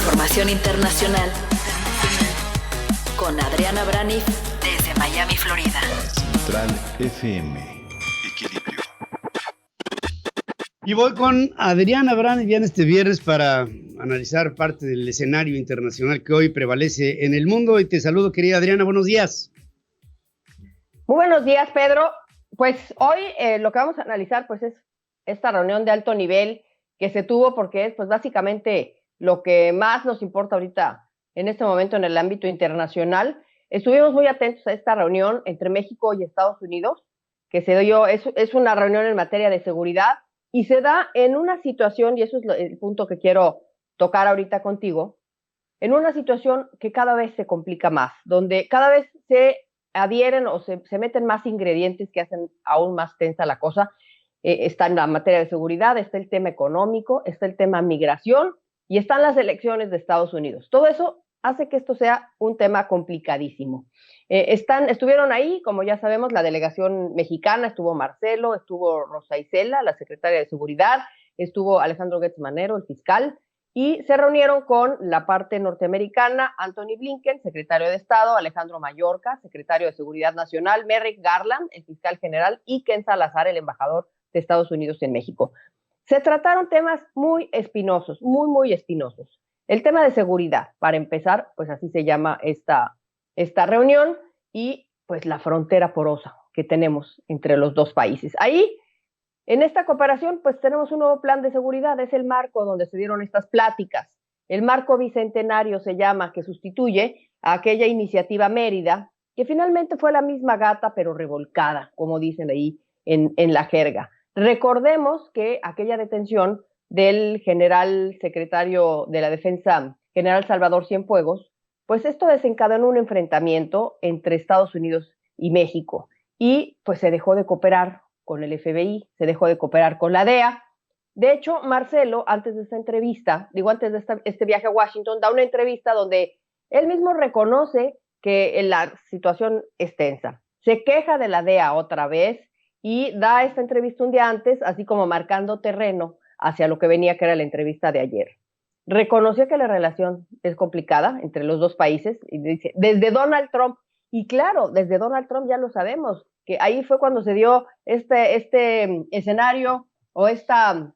información internacional con Adriana Braniff desde Miami, Florida. Central FM. Equilibrio. Y voy con Adriana Braniff ya en este viernes para analizar parte del escenario internacional que hoy prevalece en el mundo. Y te saludo, querida Adriana, buenos días. Muy buenos días, Pedro. Pues hoy lo que vamos a analizar pues es esta reunión de alto nivel que se tuvo porque es pues básicamente lo que más nos importa ahorita en este momento en el ámbito internacional. Estuvimos muy atentos a esta reunión entre México y Estados Unidos, que se dio, es una reunión en materia de seguridad y se da en una situación, y eso es el punto que quiero tocar ahorita contigo, en una situación que cada vez se complica más, donde cada vez se adhieren o se meten más ingredientes que hacen aún más tensa la cosa. Está en la materia de seguridad, está el tema económico, está el tema migración y están las elecciones de Estados Unidos. Todo eso hace que esto sea un tema complicadísimo. Estuvieron ahí, como ya sabemos, la delegación mexicana, estuvo Marcelo, estuvo Rosa Isela, la secretaria de Seguridad, estuvo Alejandro Gertz Manero, el fiscal, y se reunieron con la parte norteamericana, Anthony Blinken, secretario de Estado, Alejandro Mayorkas, secretario de Seguridad Nacional, Merrick Garland, el fiscal general, y Ken Salazar, el embajador de Estados Unidos en México. Se trataron temas muy espinosos, muy espinosos. El tema de seguridad, para empezar, pues así se llama esta reunión, y pues la frontera porosa que tenemos entre los dos países. Ahí, en esta cooperación, pues tenemos un nuevo plan de seguridad, es el marco donde se dieron estas pláticas. El marco bicentenario se llama, que sustituye a aquella iniciativa Mérida, que finalmente fue la misma gata, pero revolcada, como dicen ahí en la jerga. Recordemos que aquella detención del general secretario de la Defensa, general Salvador Cienfuegos, pues esto desencadenó un enfrentamiento entre Estados Unidos y México y pues se dejó de cooperar con el FBI, se dejó de cooperar con la DEA. De hecho, Marcelo, antes de esta entrevista, antes de este viaje a Washington, da una entrevista donde él mismo reconoce que la situación es tensa. Se queja de la DEA otra vez y da esta entrevista un día antes, así como marcando terreno hacia lo que venía, que era la entrevista de ayer. Reconoció que la relación es complicada entre los dos países y dice, desde Donald Trump, y claro, desde Donald Trump ya lo sabemos, que ahí fue cuando se dio este escenario o esta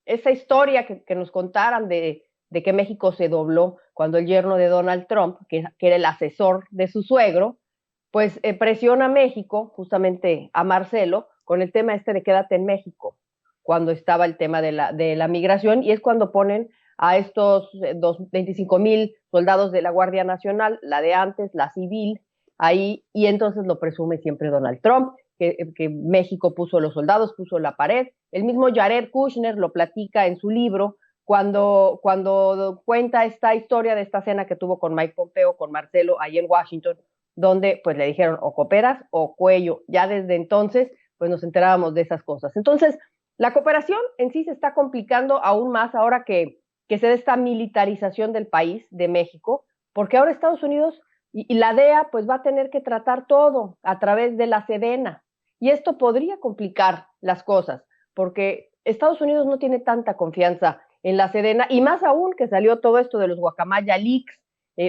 historia que nos contaran de que México se dobló cuando el yerno de Donald Trump, que era el asesor de su suegro, pues presiona a México, justamente a Marcelo, con el tema de quédate en México, cuando estaba el tema de la migración, y es cuando ponen a estos 25,000 soldados de la Guardia Nacional, la de antes, la civil, ahí, y entonces lo presume siempre Donald Trump, que México puso los soldados, puso la pared. El mismo Jared Kushner lo platica en su libro, cuando cuenta esta historia de esta cena que tuvo con Mike Pompeo, con Marcelo, ahí en Washington, donde pues le dijeron o cooperas o cuello. Ya desde entonces pues nos enterábamos de esas cosas. Entonces, la cooperación en sí se está complicando aún más ahora que se da esta militarización del país, de México, porque ahora Estados Unidos y la DEA pues va a tener que tratar todo a través de la Sedena. Y esto podría complicar las cosas, porque Estados Unidos no tiene tanta confianza en la Sedena, y más aún que salió todo esto de los Guacamaya Leaks.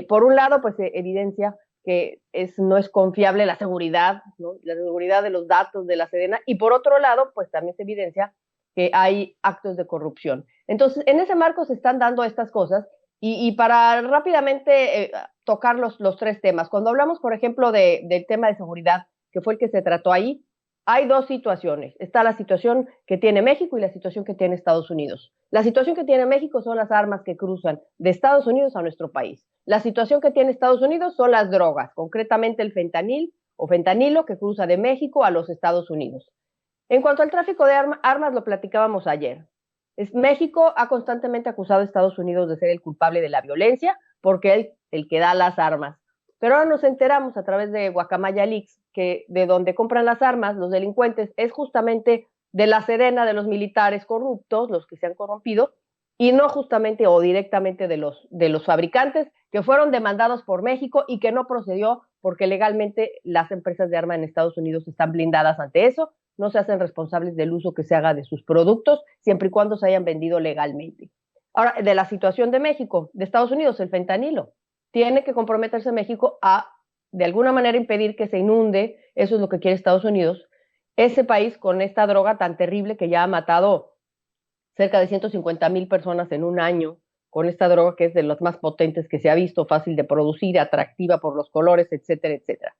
Por un lado, pues evidencia que no es confiable la seguridad, ¿no? La seguridad de los datos de la Sedena, y por otro lado, pues también se evidencia que hay actos de corrupción. Entonces, en ese marco se están dando estas cosas, y para rápidamente tocar los tres temas. Cuando hablamos, por ejemplo, del tema de seguridad, que fue el que se trató ahí, hay dos situaciones. Está la situación que tiene México y la situación que tiene Estados Unidos. La situación que tiene México son las armas que cruzan de Estados Unidos a nuestro país. La situación que tiene Estados Unidos son las drogas, concretamente el fentanil o fentanilo que cruza de México a los Estados Unidos. En cuanto al tráfico de armas, lo platicábamos ayer. México ha constantemente acusado a Estados Unidos de ser el culpable de la violencia porque es el que da las armas. Pero ahora nos enteramos a través de Guacamaya Leaks que de donde compran las armas los delincuentes es justamente de la Sedena, de los militares corruptos, los que se han corrompido, y no justamente o directamente de los fabricantes que fueron demandados por México y que no procedió porque legalmente las empresas de armas en Estados Unidos están blindadas ante eso, no se hacen responsables del uso que se haga de sus productos siempre y cuando se hayan vendido legalmente. Ahora, de la situación de México, de Estados Unidos, el fentanilo. Tiene que comprometerse México a, de alguna manera, impedir que se inunde, eso es lo que quiere Estados Unidos, ese país con esta droga tan terrible que ya ha matado cerca de 150,000 personas en un año, con esta droga que es de las más potentes que se ha visto, fácil de producir, atractiva por los colores, etcétera, etcétera.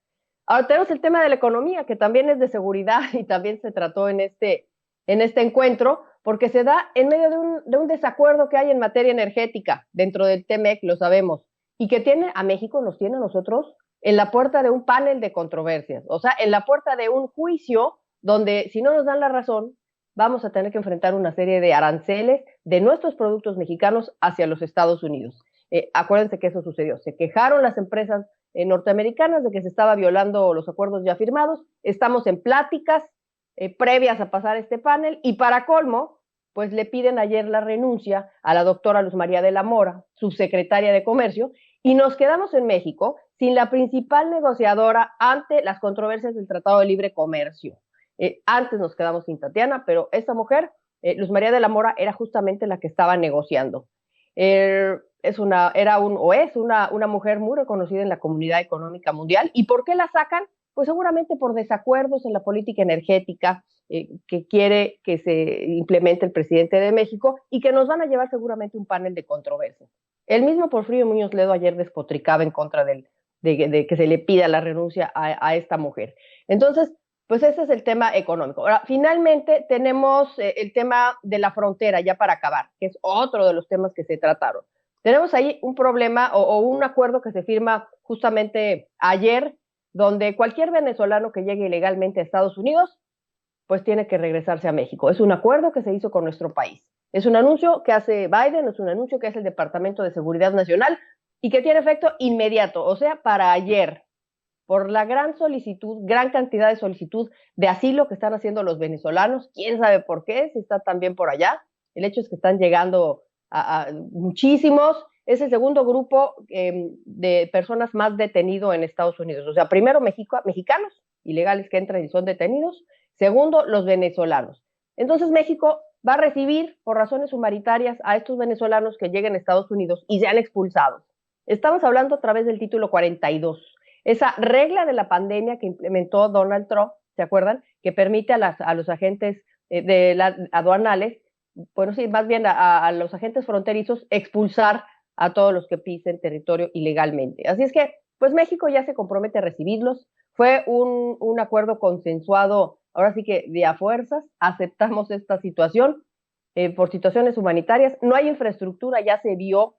Ahora tenemos el tema de la economía, que también es de seguridad y también se trató en este encuentro, porque se da en medio de un desacuerdo que hay en materia energética dentro del TEMEC, lo sabemos, y que tiene a México, nos tiene a nosotros en la puerta de un panel de controversias, o sea, en la puerta de un juicio donde si no nos dan la razón, vamos a tener que enfrentar una serie de aranceles de nuestros productos mexicanos hacia los Estados Unidos. Acuérdense que eso sucedió. Se quejaron las empresas norteamericanas de que se estaba violando los acuerdos ya firmados. Estamos en pláticas previas a pasar este panel y para colmo, pues le piden ayer la renuncia a la doctora Luz María de la Mora, subsecretaria de Comercio, y nos quedamos en México sin la principal negociadora ante las controversias del Tratado de Libre Comercio. Antes nos quedamos sin Tatiana, pero esta mujer, Luz María de la Mora, era justamente la que estaba negociando. Es una mujer muy reconocida en la comunidad económica mundial. ¿Y por qué la sacan? Pues seguramente por desacuerdos en la política energética que quiere que se implemente el presidente de México y que nos van a llevar seguramente un panel de controversias. El mismo Porfirio Muñoz Ledo ayer despotricaba en contra de que se le pida la renuncia a esta mujer. Entonces, pues ese es el tema económico. Ahora, finalmente tenemos el tema de la frontera, ya para acabar, que es otro de los temas que se trataron. Tenemos ahí un problema o un acuerdo que se firma justamente ayer, donde cualquier venezolano que llegue ilegalmente a Estados Unidos, pues tiene que regresarse a México. Es un acuerdo que se hizo con nuestro país. Es un anuncio que hace Biden, es un anuncio que hace el Departamento de Seguridad Nacional y que tiene efecto inmediato, o sea, para ayer, por la gran cantidad de solicitud de asilo que están haciendo los venezolanos. ¿Quién sabe por qué? Si está también por allá. El hecho es que están llegando a muchísimos. Es el segundo grupo de personas más detenido en Estados Unidos. O sea, primero mexicanos ilegales que entran y son detenidos. Segundo, los venezolanos. Entonces México va a recibir por razones humanitarias a estos venezolanos que lleguen a Estados Unidos y sean expulsados. Estamos hablando a través del título 42. Esa regla de la pandemia que implementó Donald Trump, ¿se acuerdan? Que permite a los agentes aduanales, bueno, sí, más bien a los agentes fronterizos expulsar a todos los que pisen territorio ilegalmente. Así es que, pues México ya se compromete a recibirlos. Fue un acuerdo consensuado, ahora sí que de a fuerzas, aceptamos esta situación por situaciones humanitarias. No hay infraestructura, ya se vio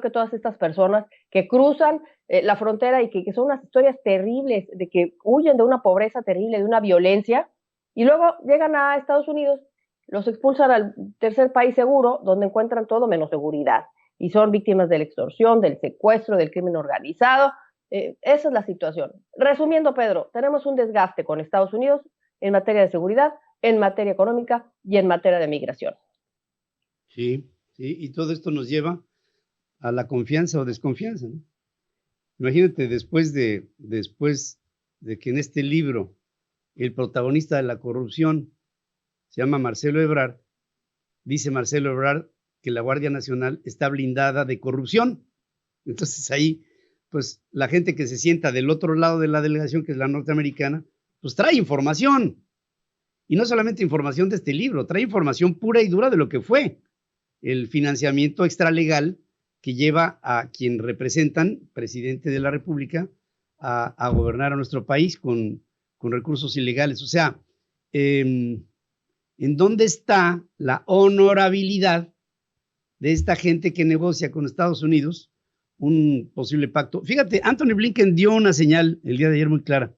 que todas estas personas que cruzan la frontera y que son unas historias terribles, de que huyen de una pobreza terrible, de una violencia, y luego llegan a Estados Unidos, los expulsan al tercer país seguro, donde encuentran todo menos seguridad, y son víctimas de la extorsión, del secuestro, del crimen organizado. Esa es la situación. Resumiendo, Pedro, tenemos un desgaste con Estados Unidos en materia de seguridad, en materia económica y en materia de migración. Sí, y todo esto nos lleva a la confianza o desconfianza, ¿no? Imagínate, después de que en este libro el protagonista de la corrupción se llama Marcelo Ebrard, dice Marcelo Ebrard que la Guardia Nacional está blindada de corrupción. Entonces ahí, pues la gente que se sienta del otro lado de la delegación, que es la norteamericana, pues trae información. Y no solamente información de este libro, trae información pura y dura de lo que fue el financiamiento extralegal que lleva a quien representan, presidente de la República, a gobernar a nuestro país con recursos ilegales. O sea, ¿en dónde está la honorabilidad de esta gente que negocia con Estados Unidos un posible pacto? Fíjate, Anthony Blinken dio una señal el día de ayer muy clara.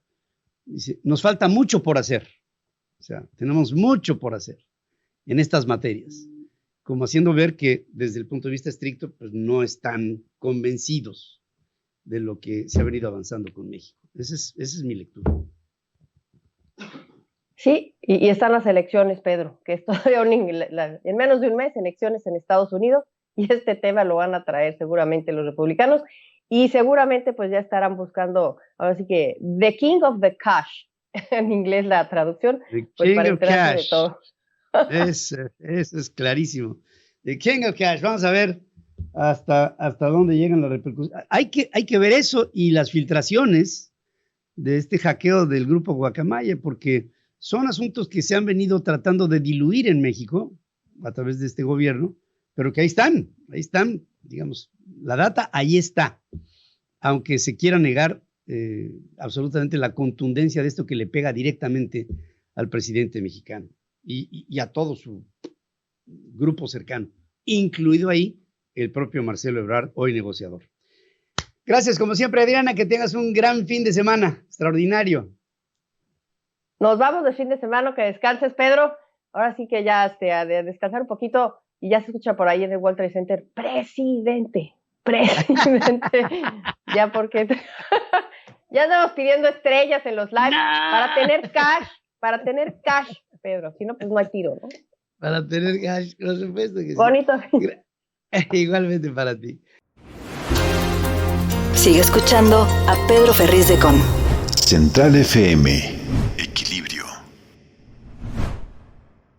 Dice, nos falta mucho por hacer. O sea, tenemos mucho por hacer en estas materias, como haciendo ver que desde el punto de vista estricto, pues no están convencidos de lo que se ha venido avanzando con México. Esa es mi lectura. Sí, y están las elecciones, Pedro, que es todavía en menos de un mes, elecciones en Estados Unidos, y este tema lo van a traer seguramente los republicanos, y seguramente pues ya estarán buscando, ahora sí que, the king of the cash, en inglés la traducción, The pues king para of enterarse cash. de todo. Eso es clarísimo. de King of Cash. Vamos a ver hasta dónde llegan las repercusiones. Hay que ver eso y las filtraciones de este hackeo del grupo Guacamaya, porque son asuntos que se han venido tratando de diluir en México a través de este gobierno, pero que ahí están, digamos, la data ahí está, aunque se quiera negar absolutamente la contundencia de esto que le pega directamente al presidente mexicano y a todo su grupo cercano, incluido ahí el propio Marcelo Ebrard, hoy negociador. Gracias, como siempre, Adriana, que tengas un gran fin de semana, extraordinario. Nos vamos de fin de semana, que descanses, Pedro. Ahora sí que ya a descansar un poquito y ya se escucha por ahí en el World Trade Center, presidente. Ya porque ya estamos pidiendo estrellas en los lives para tener cash, Pedro. Si no, pues no hay tiro, ¿no? Para tener cash, por supuesto que sí. Bonito. Igualmente para ti. Sigue escuchando a Pedro Ferriz de Con. Central FM.